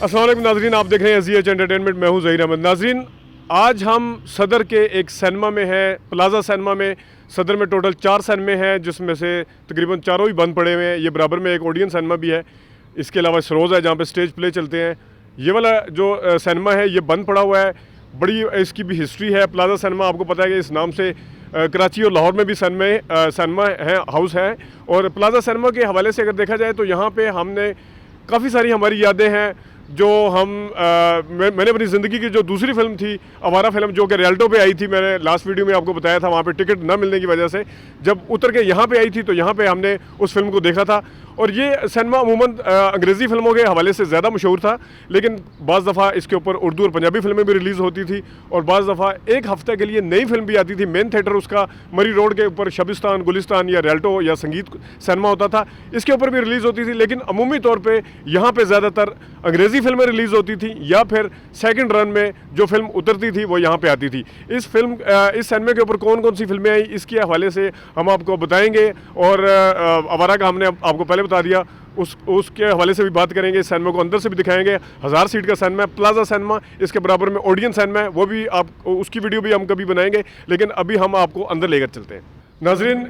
अस्सलाम वालेकुम नाज़रीन, आप देख रहे हैं SGH एंटरटेनमेंट। मैं हूं ज़हीर अहमद। नाज़रीन, आज हम सदर के एक सिनेमा में हैं, प्लाजा सिनेमा में। सदर में टोटल 4 सिनेमे हैं, जिसमें से तकरीबन चारों ही बंद पड़े हुए हैं। ये बराबर में एक ओडियन सिनेमा भी है। इसके अलावा सरोज़ है जहाँ पे स्टेज प्ले चलते हैं। ये वाला जो सिनेमा है ये बंद पड़ा हुआ है। बड़ी इसकी भी हिस्ट्री है। प्लाजा सिनेमा आपको पता है कि इस नाम से कराची और लाहौर में भी सिनेमा है, हाउस है। और प्लाजा सिनेमा के हवाले से अगर देखा जाए तो यहाँ पे हमने काफ़ी सारी हमारी यादें हैं जो मैंने अपनी ज़िंदगी की जो दूसरी फिल्म थी, आवारा फिल्म, जो कि रियल्टो पे आई थी, मैंने लास्ट वीडियो में आपको बताया था, वहाँ पे टिकट ना मिलने की वजह से जब उतर के यहाँ पे आई थी तो यहाँ पे हमने उस फिल्म को देखा था। और ये सिनेमा अमूमन अंग्रेज़ी फिल्मों के हवाले से ज़्यादा मशहूर था, लेकिन बाज़ दफ़ा इसके ऊपर उर्दू और पंजाबी फिल्में भी रिलीज़ होती थी और बाज़ दफ़ा एक हफ़्ते के लिए नई फिल्म भी आती थी। मेन थिएटर उसका मरी रोड के ऊपर शबिस्तान, गुलिस्तान या रियल्टो या संगीत सिनेमा होता था, इसके ऊपर भी रिलीज़ होती थी। लेकिन अमूमी तौर पर यहाँ पर ज़्यादातर अंग्रेज़ी फिल्में रिलीज़ होती थी या फिर सेकंड रन में जो फिल्म उतरती थी वो यहाँ पे आती थी। इस सिनेमा के ऊपर कौन कौन सी फिल्में आई, इसके हवाले से हम आपको बताएंगे। और आवारा का हमने आपको पहले बता दिया, उसके हवाले से भी बात करेंगे। इस सिनेमा को अंदर से भी दिखाएंगे। 1000 सीट का सिनेमा है, प्लाजा सिनेमा। इसके बराबर में ओडियन सिनेमा है, वो भी आप उसकी वीडियो भी हम कभी बनाएंगे। लेकिन अभी हम आपको अंदर लेकर चलते हैं। नाजरीन,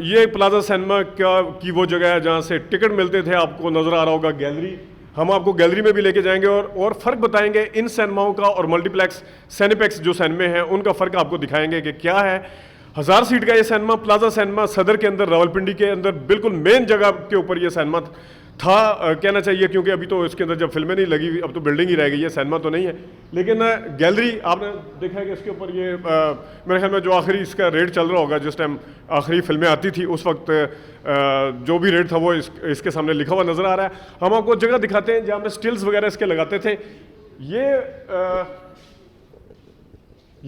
ये प्लाजा सिनेमा की वो जगह है जहाँ से टिकट मिलते थे। आपको नज़र आ रहा होगा गैलरी। हम आपको गैलरी में भी लेके जाएंगे और फ़र्क बताएंगे इन सिनेमाओं का और मल्टीप्लेक्स सिनेपेक्स जो सिनेमे हैं उनका फ़र्क आपको दिखाएंगे कि क्या है। 1000 सीट का ये सिनेमा, प्लाजा सिनेमा, सदर के अंदर, रावलपिंडी के अंदर, बिल्कुल मेन जगह के ऊपर ये सिनेमा था, कहना चाहिए, क्योंकि अभी तो इसके अंदर जब फिल्में नहीं लगी, अब तो बिल्डिंग ही रह गई है, सिनेमा तो नहीं है। लेकिन गैलरी आपने देखा है कि इसके ऊपर ये मेरे ख्याल में जो आखिरी इसका रेट चल रहा होगा, जिस टाइम आखिरी फिल्में आती थी उस वक्त जो भी रेट था वो इसके सामने लिखा हुआ नज़र आ रहा है। हम आपको जगह दिखाते हैं जहाँ हमने स्टिल्स वगैरह इसके लगाते थे। ये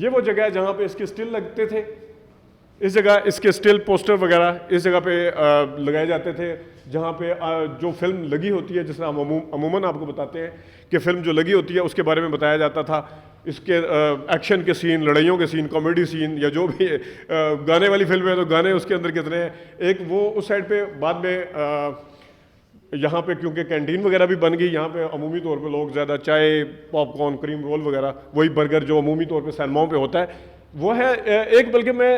वो जगह है जहाँ पे इसके स्टिल लगते थे। इस जगह इसके स्टिल पोस्टर वगैरह इस जगह पे लगाए जाते थे, जहाँ पे जो फिल्म लगी होती है, जिसमें हम अमूमन आपको बताते हैं कि फ़िल्म जो लगी होती है उसके बारे में बताया जाता था। इसके एक्शन के सीन, लड़ाइयों के सीन, कॉमेडी सीन, या जो भी गाने वाली फिल्म है तो गाने उसके अंदर कितने हैं। एक वो उस साइड पे बाद में यहाँ पे क्योंकि कैंटीन वगैरह भी बन गई, यहाँ पे अमूमी तौर पे लोग ज़्यादा चाय, पॉपकॉर्न, क्रीम रोल वगैरह, वही बर्गर जो अमूमी तौर पे सिनेमाओं पे होता है वो है एक। बल्कि मैं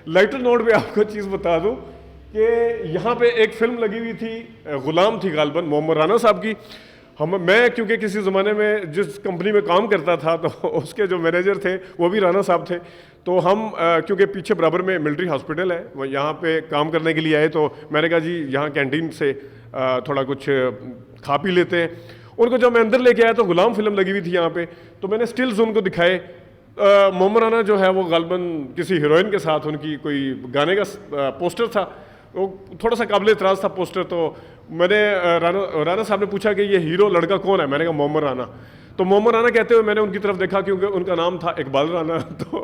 लाइटर नोट पे आपको चीज़ बता दूं कि यहाँ पे एक फ़िल्म लगी हुई थी, ग़ुलाम थी गालबन, मोहम्मद राना साहब की। मैं क्योंकि किसी ज़माने में जिस कंपनी में काम करता था तो उसके जो मैनेजर थे वो भी राना साहब थे। तो हम क्योंकि पीछे बराबर में मिलिट्री हॉस्पिटल है, वो यहाँ पे काम करने के लिए आए, तो मैंने कहा जी यहाँ कैंटीन से थोड़ा कुछ खा पी लेते हैं। उनको जब मैं अंदर लेके आया तो ग़ुलाम फिल्म लगी हुई थी यहाँ पे, तो मैंने स्टिल्स उनको दिखाए। मोहम्मद राना जो है वो गालबन किसी हीरोइन के साथ उनकी कोई गाने का पोस्टर था, वो थोड़ा सा काबिल एतराज़ था पोस्टर। तो मैंने राना साहब ने पूछा कि ये हीरो लड़का कौन है, मैंने कहा मोहम्मद राना। तो मोहम्मद राना कहते हुए मैंने उनकी तरफ देखा, क्योंकि उनका नाम था इकबाल राना। तो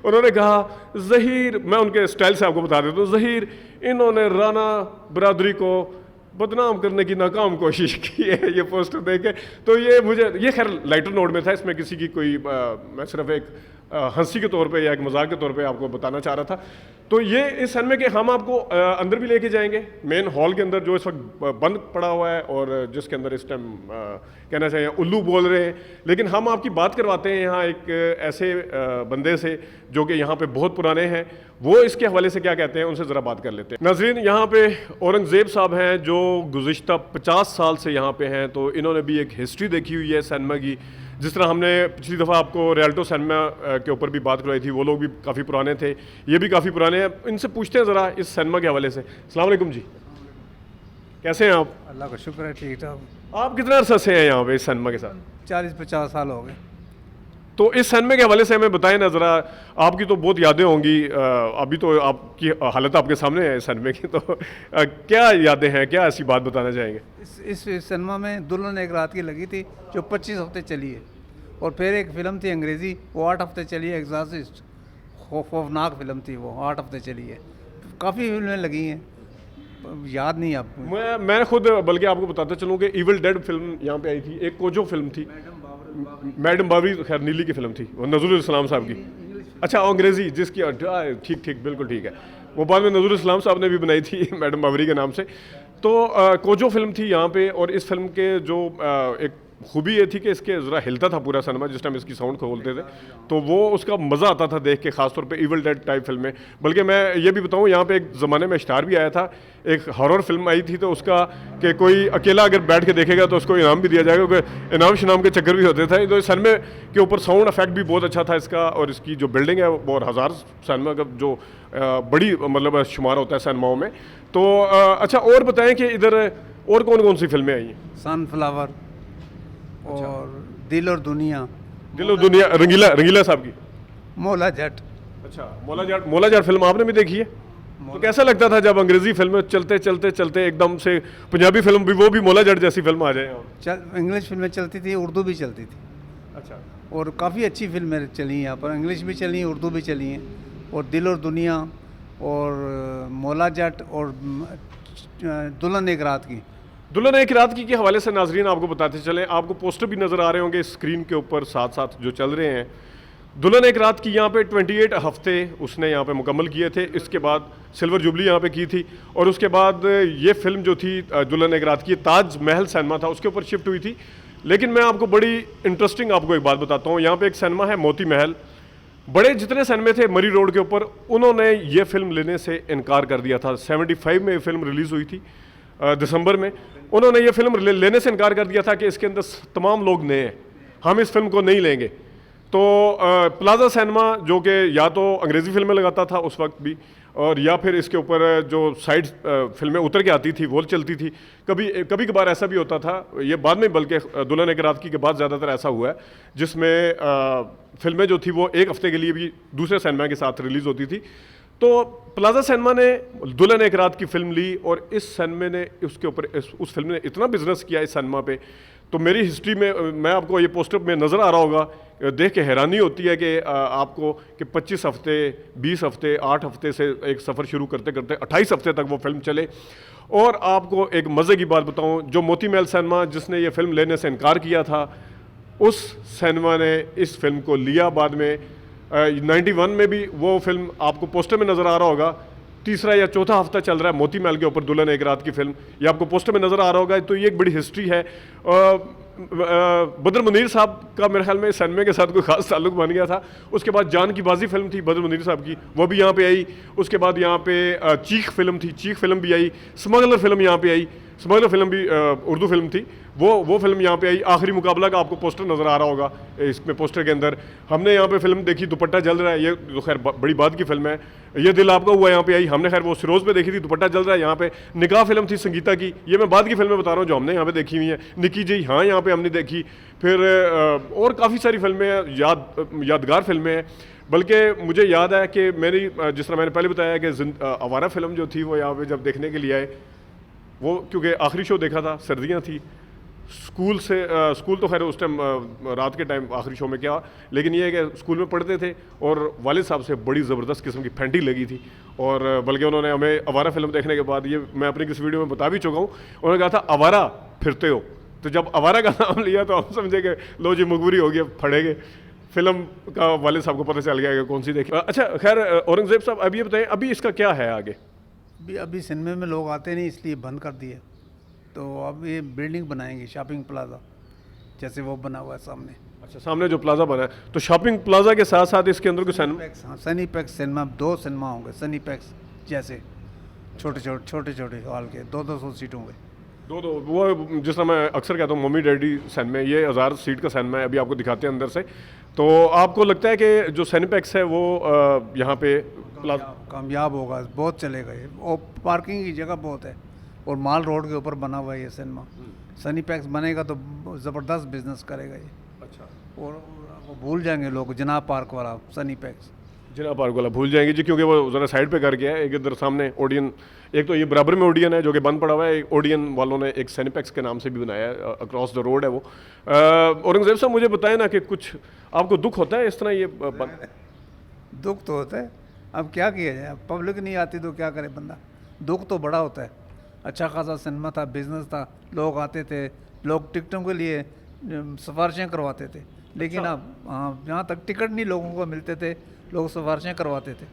उन्होंने कहा ज़हीर, मैं उनके स्टाइल से आपको बता देता हूँ, ज़हीर इन्होंने राना बरादरी को बदनाम करने की नाकाम कोशिश की है, ये पोस्टर देख के। तो ये खैर लाइटर नोट में था, इसमें किसी की कोई मैं सिर्फ एक हंसी के तौर पे या एक मजाक के तौर पे आपको बताना चाह रहा था। तो ये इस सिनेमा के हम आपको अंदर भी लेके जाएंगे, मेन हॉल के अंदर जो इस वक्त बंद पड़ा हुआ है और जिसके अंदर इस टाइम कहना चाहिए उल्लू बोल रहे हैं। लेकिन हम आपकी बात करवाते हैं यहाँ एक ऐसे बंदे से जो कि यहाँ पे बहुत पुराने हैं, वो इसके हवाले से क्या कहते हैं, उनसे ज़रा बात कर लेते हैं। नाज़रीन, यहाँ पे औरंगज़ेब साहब हैं जो गुज़िश्ता 50 साल से यहाँ पे हैं, तो इन्होंने भी एक हिस्ट्री देखी हुई है सिनेमा की। जिस तरह हमने पिछली दफ़ा आपको रियल्टो सिनेमा के ऊपर भी बात करवाई थी, वो लोग भी काफ़ी पुराने थे, ये भी काफ़ी पुराने हैं। इनसे पूछते हैं ज़रा इस सिनेमा के हवाले से। अस्सलाम वालेकुम जी, कैसे हैं आप? अल्लाह का शुक्र है, ठीक ठाक। आप कितना अर्सा से हैं यहाँ पे इस सिनेमा के साथ? 40-50 साल हो गए। तो इस सिनेमा के हवाले से हमें बताएं ना ज़रा। आपकी तो बहुत यादें होंगी, अभी तो आपकी हालत आपके सामने है इस सिनेमा की, तो क्या यादें हैं, क्या ऐसी बात बताना चाहेंगे? इस सिनेमा में दुल्हन एक रात की लगी थी जो 25 हफ्ते चली है, और फिर एक फ़िल्म थी अंग्रेज़ी, वो 8 हफ्ते चली है, एग्ज़ॉर्सिस्ट, खौफनाक फ़िल्म थी, वो 8 हफ्ते चली है। काफ़ी फिल्में लगी हैं, याद नहीं आपको। मैं खुद बल्कि आपको बताता चलूँ कि इविल डेड फिल्म यहाँ पे आई थी, एक कोजो फिल्म थी, मैडम बाबरी, खैर नीली की फिल्म थी, वो नज़रुल इस्लाम साहब की। अच्छा, अंग्रेज़ी जिसकी, ठीक ठीक, बिल्कुल ठीक है, वो बाद में नज़रुल इस्लाम साहब ने भी बनाई थी मैडम बाबरी के नाम से। तो कोजो फिल्म थी यहाँ पे, और इस फिल्म के जो एक खूबी ये थी कि इसके ज़रा हिलता था पूरा सिनेमा जिस टाइम इसकी साउंड खोलते थे, तो वो उसका मज़ा आता था देख के, ख़ासतौर पे इविल डेड टाइप फिल्में। बल्कि मैं ये भी बताऊँ, यहाँ पे एक ज़माने में इश्तहार भी आया था, एक हॉरर फिल्म आई थी, तो उसका कि कोई अकेला अगर बैठ के देखेगा तो उसको इनाम भी दिया जाएगा, क्योंकि इनाम शनाम के चक्कर भी होते थे। तो सिनेमे के ऊपर साउंड इफेक्ट भी बहुत अच्छा था इसका, और इसकी जो बिल्डिंग है वो 1000 सिनेमा का जो बड़ी मतलब शुमार होता है सिनेमाओं में। तो अच्छा, और बताएं कि इधर और कौन कौन सी फिल्में आई हैं? सनफ्लावर और दिल और दुनिया, दिल और दुनिया, रंगीला, रंगीला साहब की। मौला जट। अच्छा, मौला जाट फिल्म आपने भी देखी है? तो कैसा लगता था जब अंग्रेजी फिल्में चलते चलते चलते एकदम से पंजाबी फिल्म भी, वो भी मौला जाट जैसी फिल्म आ जाए? इंग्लिश फिल्में चलती थी, उर्दू भी चलती थी। अच्छा, और काफ़ी अच्छी फिल्में चली यहाँ पर, इंग्लिश भी चली हैं, उर्दू भी चली हैं। और दिल और दुनिया और मौला जट और दुल्हन एक रात की। दुल्हन एक रात की के हवाले से नाजरीन आपको बताते चले, आपको पोस्टर भी नज़र आ रहे होंगे स्क्रीन के ऊपर साथ साथ जो चल रहे हैं। दुल्हन एक रात की यहाँ पे 28 हफ्ते उसने यहाँ पे मुकम्मल किए थे। इसके बाद सिल्वर जुबली यहाँ पे की थी, और उसके बाद ये फिल्म जो थी दुल्हन एक रात की, ताज महल सिनेमा था उसके ऊपर शिफ्ट हुई थी। लेकिन मैं आपको बड़ी इंटरेस्टिंग आपको एक बात बताता हूँ, यहाँ पे एक सिनेमा है मोती महल। बड़े जितने सिनेमे थे मरी रोड के ऊपर, उन्होंने ये फिल्म लेने से इनकार कर दिया था। 75 में ये फिल्म रिलीज़ हुई थी दिसंबर में। उन्होंने ये फिल्म लेने से इनकार कर दिया था कि इसके अंदर तमाम लोग नए हैं, हम इस फिल्म को नहीं लेंगे। तो प्लाजा सिनेमा जो कि या तो अंग्रेज़ी फिल्में लगाता था उस वक्त भी, और या फिर इसके ऊपर जो साइड फिल्में उतर के आती थी वो चलती थी। कभी कभार ऐसा भी होता था, ये बाद में बल्कि दुल्हन एक रात की के बाद ज़्यादातर ऐसा हुआ है, जिसमें फिल्में जो थी वो एक हफ्ते के लिए भी दूसरे सिनेमा के साथ रिलीज़ होती थी। तो प्लाजा सिनेमा ने दुल्हन एक रात की फ़िल्म ली, और इस सिनेमा ने उसके ऊपर उस फिल्म ने इतना बिजनेस किया इस सिनेमा पे। तो मेरी हिस्ट्री में, मैं आपको ये पोस्टर में नज़र आ रहा होगा, देख के हैरानी होती है कि आपको कि 25 हफ्ते, 20 हफ्ते, 8 हफ्ते से एक सफ़र शुरू करते करते 28 हफ्ते तक वो फिल्म चले। और आपको एक मज़े की बात बताऊं, जो मोती महल सिनेमा जिसने ये फिल्म लेने से इनकार किया था, उस सिनेमा ने इस फिल्म को लिया बाद में। 91 में भी वो फिल्म आपको पोस्टर में नज़र आ रहा होगा, तीसरा या चौथा हफ्ता चल रहा है मोती महल के ऊपर दुल्हन एक रात की फिल्म, ये आपको पोस्टर में नज़र आ रहा होगा। तो ये एक बड़ी हिस्ट्री है। बदर मुनीर साहब का मेरे ख्याल में सिनेमा के साथ कोई खास ताल्लुक बन गया था। उसके बाद जान की बाजी फिल्म थी बदर मुनीर साहब की, वो भी यहाँ पे आई। उसके बाद यहाँ पे चीख फिल्म थी, चीख फिल्म भी आई। स्मगलर फिल्म यहाँ पे आई, स्मगलर फिल्म भी उर्दू फिल्म थी, वो फिल्म यहाँ पे आई। आखिरी मुकाबला का आपको पोस्टर नज़र आ रहा होगा, इसमें पोस्टर के अंदर हमने यहाँ पे फिल्म देखी दुपट्टा जल रहा है, ये तो खैर बड़ी बात की फिल्म है। ये दिल आपका हुआ यहाँ पे आई, हमने खैर वो सिरोज पे देखी थी, दुपट्टा जल रहा है यहाँ पे। निकाह फिल्म थी संगीता की, ये मैं बाद की फिल्में बता रहा हूँ जो हमने यहाँ पे देखी हुई हैं। निकी जी हाँ यहाँ पे हमने देखी। फिर और काफ़ी सारी फिल्में यादगार फिल्में हैं। बल्कि मुझे याद है कि मेरी जिस तरह मैंने पहले बताया कि आवारा फिल्म जो थी वो यहाँ पे जब देखने के लिए आए, वो क्योंकि आखिरी शो देखा था, सर्दियाँ थी, स्कूल तो खैर उस टाइम रात के टाइम आखिरी शो में क्या, लेकिन ये है कि स्कूल में पढ़ते थे और वालिद साहब से बड़ी ज़बरदस्त किस्म की फैंटी लगी थी। और बल्कि उन्होंने हमें आवारा फिल्म देखने के बाद, ये मैं अपनी किस वीडियो में बता भी चुका हूँ, उन्होंने कहा था आवारा फिरते हो। तो जब आवारा का नाम लिया तो हम समझे कि लो जी मजबूरी हो गई, फड़ेंगे। फिल्म का वालिद साहब को पता चल गया कि कौन सी देखी। अच्छा खैर औरंगज़ेब साहब, अब ये बताएं अभी इसका क्या है आगे? अभी सिनेमा में लोग आते नहीं इसलिए बंद कर दिए। तो अब ये बिल्डिंग बनाएंगे, शॉपिंग प्लाजा जैसे वो बना हुआ है सामने। अच्छा, सामने जो प्लाजा बना है, तो शॉपिंग प्लाजा के साथ साथ इसके अंदर कुछ हाँ, सनीपैक्स सिनेमा, 2 सिनेमा होंगे सनीपैक्स जैसे, छोटे हॉल के 200 सीटों के। दो वो जिस तरह मैं अक्सर कहता हूँ मम्मी डैडी सिनेमा, ये 1000 सीट का सिनेमा है। अभी आपको दिखाते हैं अंदर से। तो आपको लगता है कि जो सनीपैक्स है वो यहाँ पे कामयाब होगा, बहुत चलेगा ये, और पार्किंग की जगह बहुत है, और माल रोड के ऊपर बना हुआ है ये सिनेमा। सनीपैक्स बनेगा तो ज़बरदस्त बिजनेस करेगा ये। अच्छा, और वो भूल जाएंगे लोग जनाब पार्क वाला सनीपैक्स, जनाब पार्क वाला भूल जाएंगे जी, क्योंकि वो ज़रा साइड पे कर गया है। एक इधर सामने ओडियन, एक तो ये बराबर में ओडियन है जो कि बंद पड़ा हुआ है, ओडियन वालों ने एक सनीपैक्स के नाम से भी बनाया है, अक्रॉस द रोड है वो। औरंगज़ेब साहब मुझे बताएं ना कि कुछ आपको दुख होता है इस तरह ये दुख तो होता है, अब क्या किया जाए, पब्लिक नहीं आती तो क्या करे बंदा। दुख तो बड़ा होता है। अच्छा खासा सिनेमा था, बिजनेस था, लोग आते थे, लोग टिकटों के लिए सिफारिशें करवाते थे। लेकिन अच्छा। अब हाँ, यहाँ तक टिकट नहीं लोगों को मिलते थे, लोग सिफारिशें करवाते थे।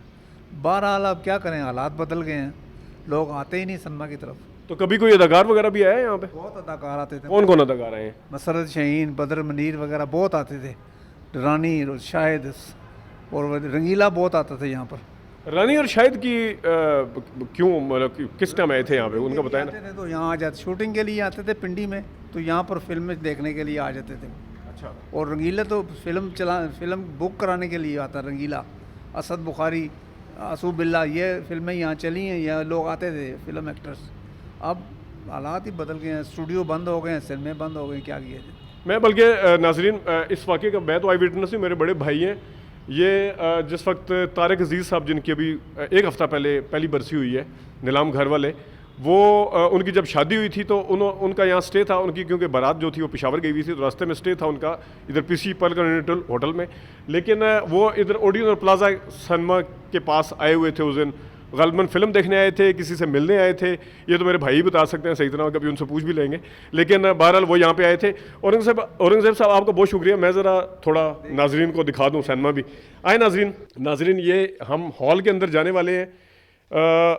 बहरहाल अब क्या करें, हालात बदल गए हैं, लोग आते ही नहीं सिनेमा की तरफ। तो कभी कोई अदाकार वगैरह भी आया है यहाँ पे? बहुत अदाकार आते थे, कौन कौन अदाकार आए हैं? मसरत शहीन, बदर मनीर वगैरह बहुत आते थे, रानी और शाहिद और वो रंगीला बहुत आता था यहाँ पर। रानी और शाहिद की क्यों, मतलब किस टाइम आए थे यहाँ पे, उनका बताया ना। आते थे तो यहाँ आ जाते, शूटिंग के लिए आते थे पिंडी में, तो यहाँ पर फिल्म देखने के लिए आ जाते थे। अच्छा। और रंगीला तो फिल्म बुक कराने के लिए आता, रंगीला, असद बुखारी, आसू बिल्ला, ये फिल्में यहाँ चली हैं, यहाँ लोग आते थे फिल्म एक्टर्स। अब हालात ही बदल गए हैं, स्टूडियो बंद हो गए हैं, सिनेमे बंद हो गए, क्या किया जाए। मैं बल्कि नाजरीन इस वाक़े का मैं तो आई विटनेस हूँ, मेरे बड़े भाई हैं ये। जिस वक्त तारिक अजीज़ साहब जिनकी अभी एक हफ़्ता पहले पहली बरसी हुई है, नीलाम घर वाले, वो उनकी जब शादी हुई थी तो उनका यहाँ स्टे था उनकी, क्योंकि बारात जो थी वो पेशावर गई हुई थी, तो रास्ते में स्टे था उनका इधर पीसी पर्ल कॉन्टिनेंटल होटल में। लेकिन वो इधर ओडियन और प्लाजा सिनेमा के पास आए हुए थे उस दिन, ग़ालिबन फ़िल्म देखने आए थे, किसी से मिलने आए थे, ये तो मेरे भाई ही बता सकते हैं सही तरह, कभी उनसे पूछ भी लेंगे। लेकिन बहरहाल वो यहाँ पे आए थे। औरंगज़ेब साहब आपका बहुत शुक्रिया। मैं ज़रा थोड़ा नाजरीन को दिखा दूँ सिनेमा भी। आए नाजरीन ये हम हॉल के अंदर जाने वाले हैं।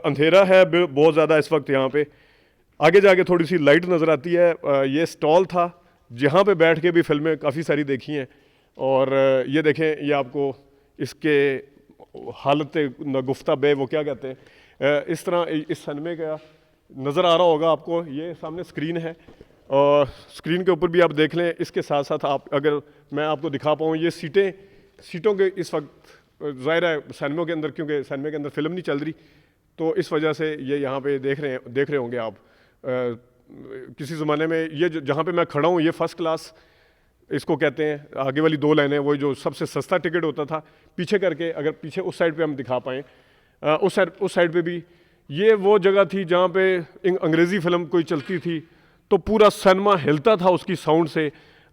अंधेरा है बहुत ज़्यादा इस वक्त यहाँ पे, आगे जाके थोड़ी सी लाइट नज़र आती है। ये स्टॉल था जहाँ पे बैठ के भी फिल्में काफ़ी सारी देखी हैं। और ये देखें, ये आपको इसके हालत गुफ्ता बे वो क्या कहते हैं, इस तरह इस सिनेमे का नज़र आ रहा होगा आपको। ये सामने स्क्रीन है और स्क्रीन के ऊपर भी आप देख लें। इसके साथ साथ आप, अगर मैं आपको दिखा पाऊँ, ये सीटों के इस वक्त ज़ाहिर है सिनेमा के अंदर, क्योंकि सिनेमा के अंदर फ़िल्म नहीं चल रही, तो इस वजह से ये यहाँ पे देख रहे होंगे आप। किसी ज़माने में ये जहाँ पे मैं खड़ा हूँ, ये फ़र्स्ट क्लास इसको कहते हैं। आगे वाली दो लाइनें वो जो सबसे सस्ता टिकट होता था, पीछे करके अगर पीछे उस साइड पे हम दिखा पाएँ, उस साइड पे भी ये वो जगह थी जहाँ पे अंग्रेज़ी फ़िल्म कोई चलती थी तो पूरा सिनेमा हिलता था उसकी साउंड से।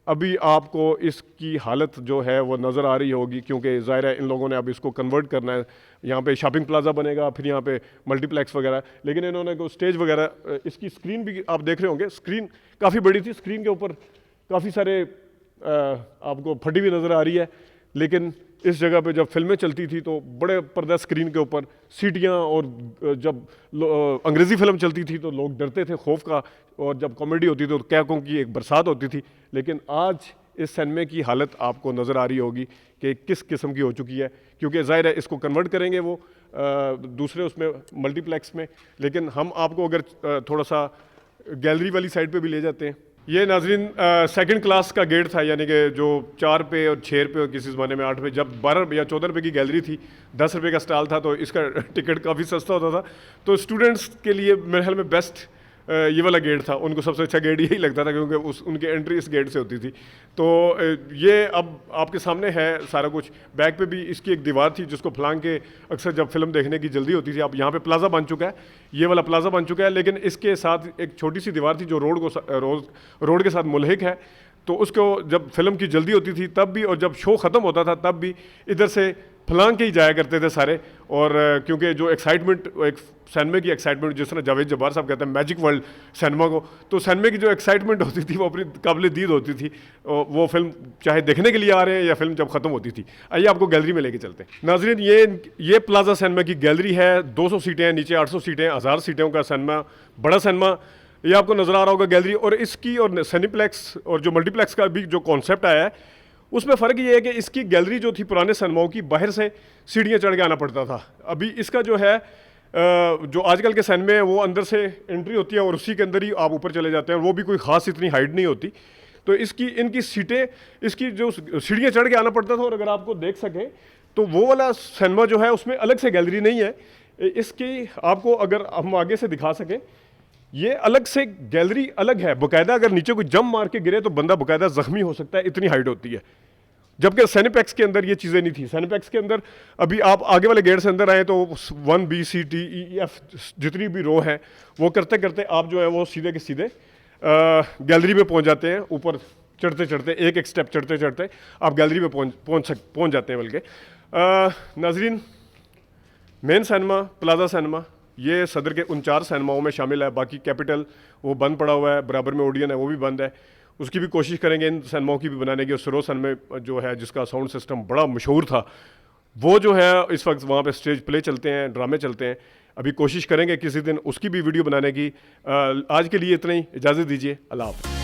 अभी आपको इसकी हालत जो है वो नज़र आ रही होगी, क्योंकि ज़ाहिर है इन लोगों ने अब इसको कन्वर्ट करना है। यहाँ पे शॉपिंग प्लाजा बनेगा, फिर यहाँ पे मल्टीप्लेक्स वगैरह, लेकिन इन्होंने को स्टेज वगैरह, इसकी स्क्रीन भी आप देख रहे होंगे, स्क्रीन काफ़ी बड़ी थी। स्क्रीन के ऊपर काफ़ी सारे आपको फटी हुई नज़र आ रही है। लेकिन इस जगह पे जब फिल्में चलती थी तो बड़े पर्दा स्क्रीन के ऊपर सीटियाँ, और जब अंग्रेज़ी फ़िल्म चलती थी तो लोग डरते थे खौफ का, और जब कॉमेडी होती थी तो कैकों की एक बरसात होती थी। लेकिन आज इस सिनेमे की हालत आपको नज़र आ रही होगी कि किस किस्म की हो चुकी है, क्योंकि ज़ाहिर है इसको कन्वर्ट करेंगे वो दूसरे उसमें मल्टीप्लेक्स में। लेकिन हम आपको अगर थोड़ा सा गैलरी वाली साइड पे भी ले जाते हैं। ये नाजरीन सेकंड क्लास का गेट था, यानी कि जो 4 पे और 6 पे और किसी ज़माने में 8 पे, जब 12 या 14 रुपये की गैलरी थी, 10 रुपये का स्टॉल था, तो इसका टिकट काफ़ी सस्ता होता था। तो स्टूडेंट्स के लिए मेरे ख्याल में बेस्ट ये वाला गेट था, उनको सबसे अच्छा गेट यही लगता था, क्योंकि उनकी एंट्री इस गेट से होती थी। तो ये अब आपके सामने है सारा कुछ। बैक पे भी इसकी एक दीवार थी जिसको फलांग के अक्सर जब फिल्म देखने की जल्दी होती थी, अब यहाँ पे प्लाजा बन चुका है, ये वाला प्लाजा बन चुका है। लेकिन इसके साथ एक छोटी सी दीवार थी जो रोड के साथ मुल्हिक है, तो उसको जब फिल्म की जल्दी होती थी तब भी, और जब शो ख़त्म होता था तब भी इधर से फलांग के ही जाया करते थे सारे। और क्योंकि जो एक्साइटमेंट, एक सिनेमा की एक्साइटमेंट, जिस तरह जावेद जब्बार साहब कहते हैं मैजिक वर्ल्ड सिनेमा को, तो सिनेमा की जो एक्साइटमेंट होती थी वो अपनी काबिल दीद होती थी। वो फिल्म चाहे देखने के लिए आ रहे हैं या फिल्म जब ख़त्म होती थी। आइए आपको गैलरी में लेके चलते हैं। नाजरीन ये प्लाजा सिनेमा की गैलरी है, 200 सीटें हैं, नीचे 800 सीटें, 1000 सीटों का सिनेमा, बड़ा सिनेमा, ये आपको नज़र आ रहा होगा गैलरी। और इसकी और सिनेप्लेक्स और जो मल्टीप्लेक्स का भी जो कॉन्सेप्ट आया है, उसमें फ़र्क ये है कि इसकी गैलरी जो थी पुराने सिनेमाओं की, बाहर से सीढ़ियाँ चढ़ के आना पड़ता था। अभी इसका जो है जो आजकल के सिनेमे हैं वो अंदर से एंट्री होती है और उसी के अंदर ही आप ऊपर चले जाते हैं, वो भी कोई ख़ास इतनी हाइट नहीं होती। तो इनकी सीटें, इसकी जो सीढ़ियाँ चढ़ के आना पड़ता था। और अगर आपको देख सकें तो वो वाला सिनेमा जो है उसमें अलग से गैलरी नहीं है। इसकी आपको अगर हम आगे से दिखा सकें, ये अलग से गैलरी अलग है बाकायदा। अगर नीचे कोई जंप मार के गिरे तो बंदा बाकायदा ज़ख्मी हो सकता है, इतनी हाइट होती है। जबकि सिनेप्लेक्स के अंदर ये चीज़ें नहीं थी। सिनेप्लेक्स के अंदर अभी आप आगे वाले गेट से अंदर आए तो 1 B C D E F जितनी भी रो हैं वो करते करते आप जो है वो सीधे के सीधे गैलरी में पहुंच जाते हैं। ऊपर चढ़ते चढ़ते एक स्टेप चढ़ते चढ़ते आप गैलरी में पहुंच जाते हैं। बल्कि नाजरीन, मेन सिनेमा प्लाजा सिनेमा ये सदर के 49 सिनेमाओं में शामिल है। बाकी कैपिटल वो बंद पड़ा हुआ है, बराबर में ओडियन है वो भी बंद है। उसकी भी कोशिश करेंगे इन सिनेमाओं की भी बनाने की। और सरो सिनेमा जो है जिसका साउंड सिस्टम बड़ा मशहूर था, वो जो है इस वक्त वहाँ पे स्टेज प्ले चलते हैं, ड्रामे चलते हैं। अभी कोशिश करेंगे किसी दिन उसकी भी वीडियो बनाने की। आज के लिए इतना ही, इजाज़त दीजिए, अल्लाह हाफ़िज़।